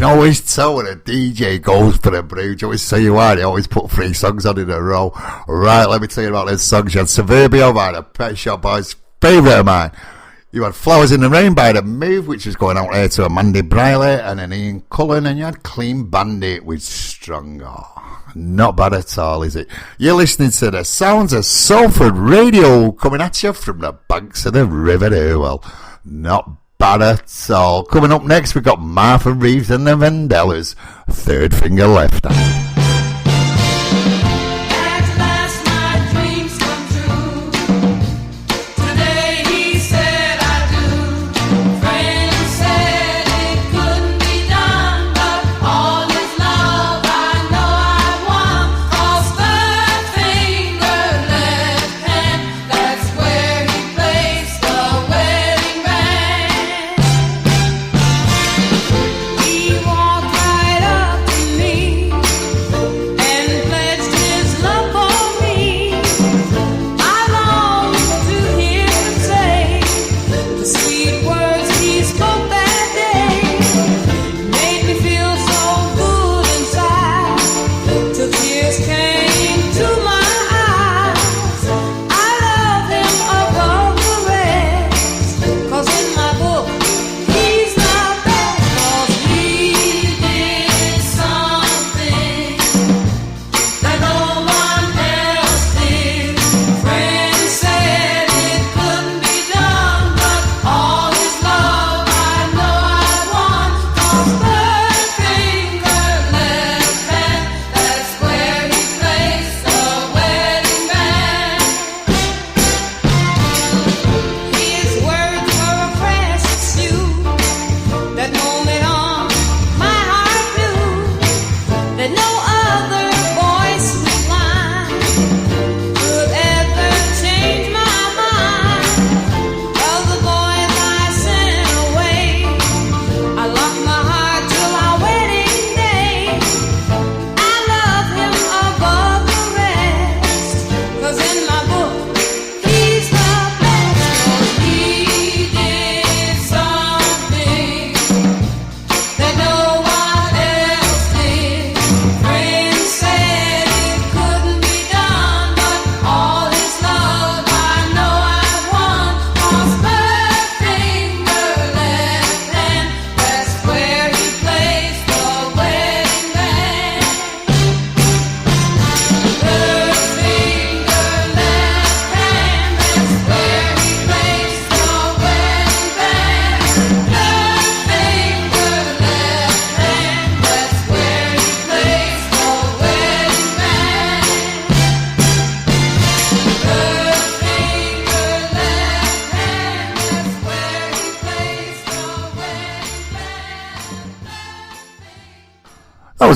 Always tell when a DJ goes for a brew. You always say why they always put 3 songs on in a row. Right, let me tell you about those songs. You had Suburbia by the Pet Shop Boys, favourite of mine. You had Flowers in the Rain by The Move, which is going out there to Mandy Briley and an Ian Cullen, and you had Clean Bandit with Stronger. Not bad at all, is it? You're listening to the sounds of Salford Radio coming at you from the banks of the River Irwell. Not bad at all. Coming up next, we've got Martha Reeves and the Vandellas. Third Finger Left Hand.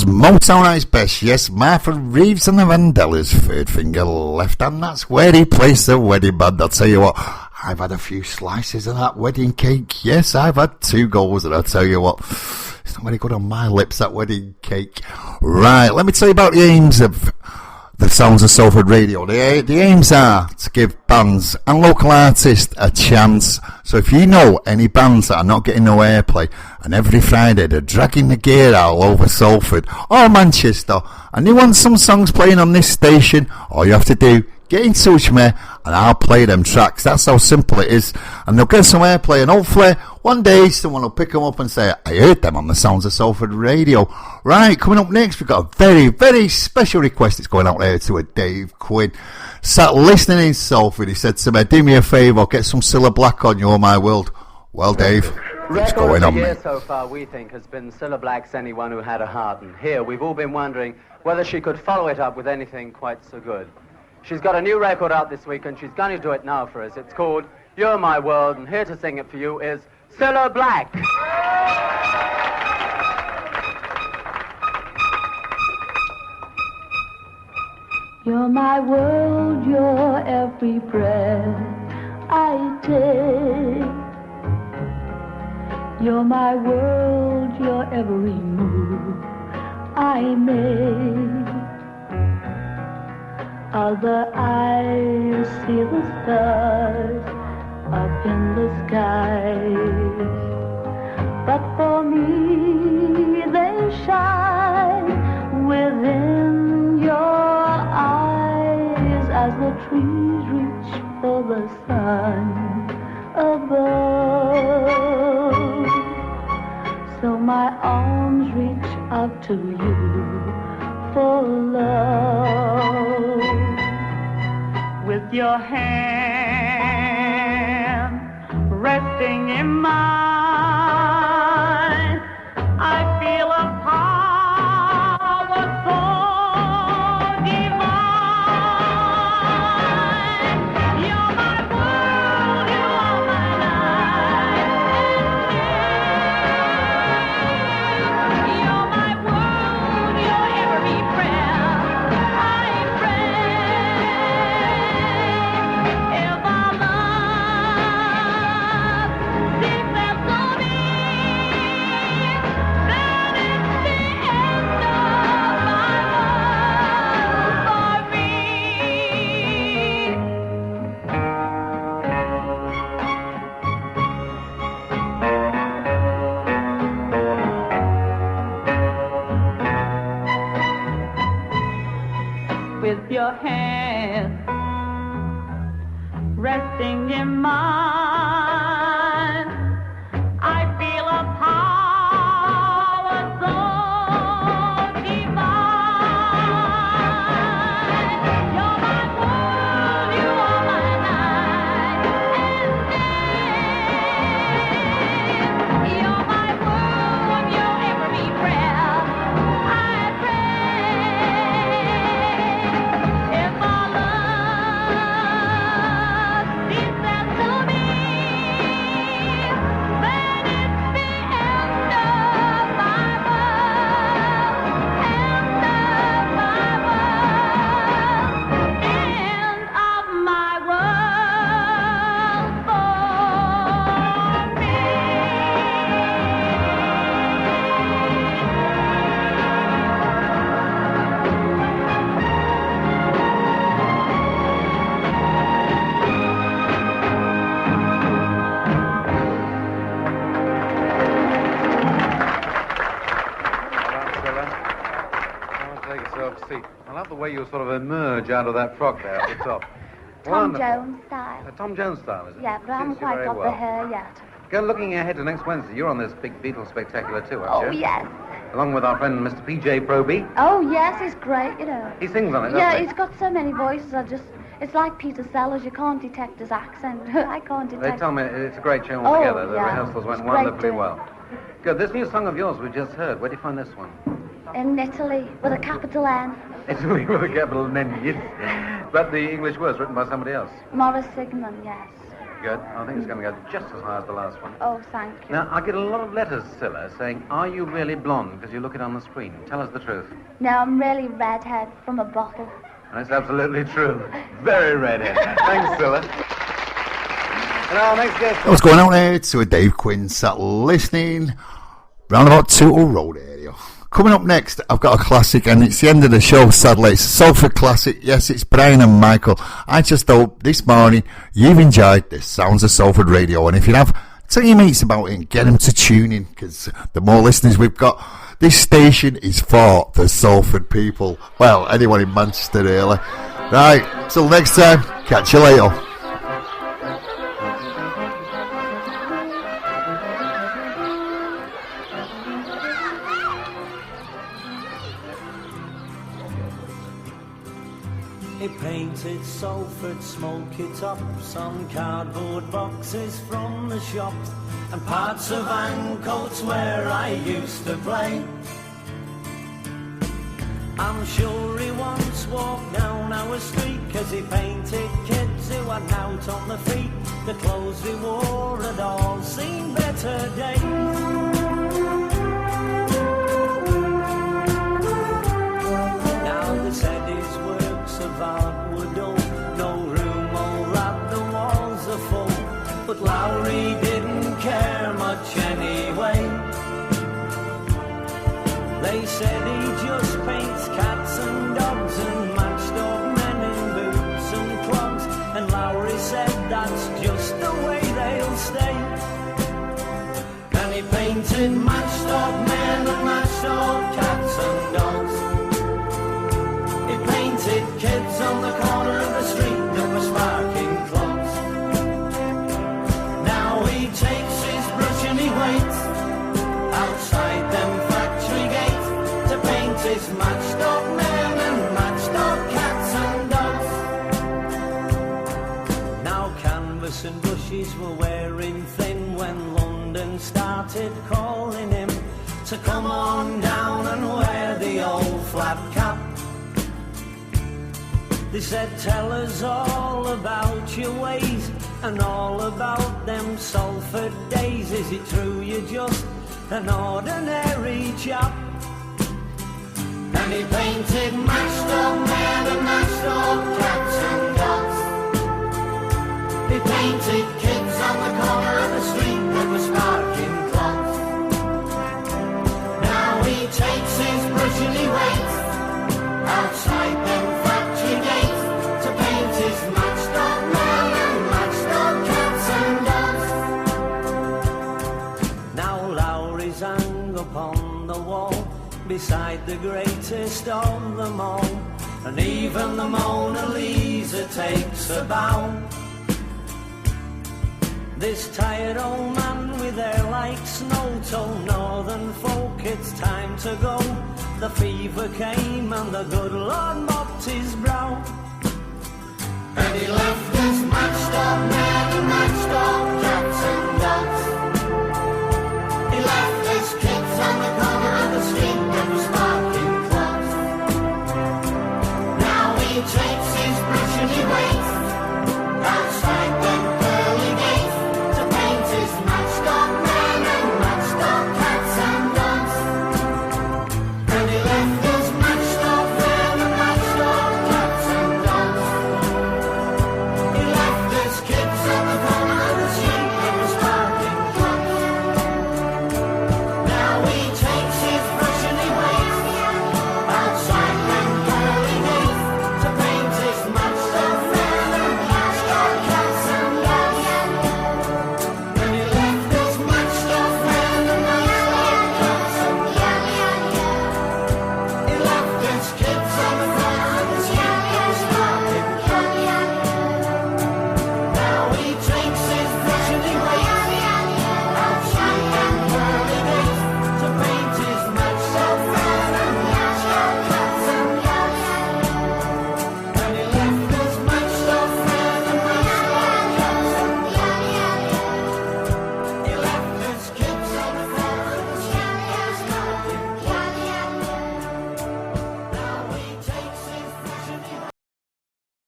was Motown at his best. Yes, Martha Reeves and the Vandellas, third finger left hand. That's where he placed the wedding band. I'll tell you what, I've had a few slices of that wedding cake. Yes, I've had 2 goes, and I'll tell you what, it's not very good on my lips, that wedding cake. Right, let me tell you about the aims of the Sounds of Salford Radio. The aims are to give bands and local artists a chance. So if you know any bands that are not getting no airplay, and every Friday they're dragging the gear all over Salford or Manchester, and you want some songs playing on this station, all you have to do, get in touch with me and I'll play them tracks. That's how simple it is. And they'll get some airplay, and hopefully one day someone will pick them up and say, I heard them on the Sounds of Salford Radio. Right, coming up next, we've got a very, very special request. It's going out there to a Dave Quinn. Sat listening in Salford. He said to me, do me a favour, get some Cilla Black on You're My World. Well, Dave, what's going on, mate? So far, we think, has been Cilla Black's Anyone Who Had a Heart. And here, we've all been wondering whether she could follow it up with anything quite so good. She's got a new record out this week, and she's going to do it now for us. It's called You're My World, and here to sing it for you is Cilla Black. You're my world, you're every breath I take. You're my world, you're every move I make. Other eyes see the stars up in the skies, but for me they shine within your eyes as the trees reach for the sun above. So my arms reach out to you for love. With your hand resting in mine, I feel a power so divine. You're my world, you are my life and day. You're my world, you're every prayer I pray. If our love seems left to me, then it's the end of my world for me. With your hand resting in mine, I feel a power so divine. You're my world, you are my night and day. You're my world, you're every prayer I pray. If our love is left to me, then it's the end of my world, end of my world, end of my world for me. Take yourself a seat. I love the way you sort of emerge out of that frock there at the top. Tom Wonderful. Jones style. Tom Jones style, is it? Yeah, but I haven't Suits you quite very got the well. hair yet. Go looking ahead to next Wednesday. You're on this big Beatles spectacular too, aren't Oh, you? yes. Along with our friend Mr. P.J. Proby. Oh, yes, he's great, you know. He sings on it, Yeah, doesn't he's got so many voices, it's like Peter Sellers, you can't detect his accent. I can't he? detect... They tell me it's a great show Oh, altogether. The yeah. rehearsals went It's great wonderfully doing- well. Good. This new song of yours we just heard, where did you find this one? In Italy, with a capital N. Italy with a capital N, yes. But the English words written by somebody else. Morris Sigmund, yes. Good. I think it's going to go just as high as the last one. Oh, thank you. Now, I get a lot of letters, Scylla, saying, are you really blonde? Because you look it on the screen. Tell us the truth. No, I'm really redhead from a bottle. That's absolutely true. Very redhead. Thanks, Scylla. And our next guest... What's going on here? To a Dave Quinn sat listening round about Tootle Road area. Coming up next, I've got a classic, and it's the end of the show, sadly. It's a Salford classic. Yes, it's Brian and Michael. I just hope this morning you've enjoyed the sounds of Salford Radio, and if you have, tell your mates about it and get them to tune in, because the more listeners we've got, this station is for the Salford people. Well, anyone in Manchester, really. Right, till next time, catch you later. He painted Salford smoky tops on cardboard boxes from the shops and parts of Ancoats where I used to play. I'm sure he once walked down our street 'cause he painted kids who went out on the feet. The clothes he wore had all seen better days. Now they said his works of art were dull, no room all that the walls are full, but Lowry didn't care much anyway. They said he just paints cats and dogs and matched up men in boots and clogs, and Lowry said that's just the way they'll stay. And he painted matched up men and matched up cats and dogs. He painted kids on the corner of the street that were sparking clogs. Now he takes his brush and he waits outside them factory gates to paint his matched up men and matched up cats and dogs. Now canvas and bushes were wearing thin when London started calling him to come on down and wear the old flat cap. They said, tell us all about your ways and all about them Salford days. Is it true you're just an ordinary chap? And he painted matched up men and matched up cats and dogs. He painted kids on the corner of the street that were sparking clogs. Now he takes his brush and he waits outside them factory gates to paint his matched up men and matched up cats and dogs. Now Lowry's hung upon the wall beside the greatest of them all, and even the Mona Lisa takes a bow. This tired old man with hair like snow told northern folk it's time to go. The fever came and the good Lord mopped his brow. And he left his matched up men and matched up cats and dogs. He left his kids on the corner of the street that was sparking clogs. Now he takes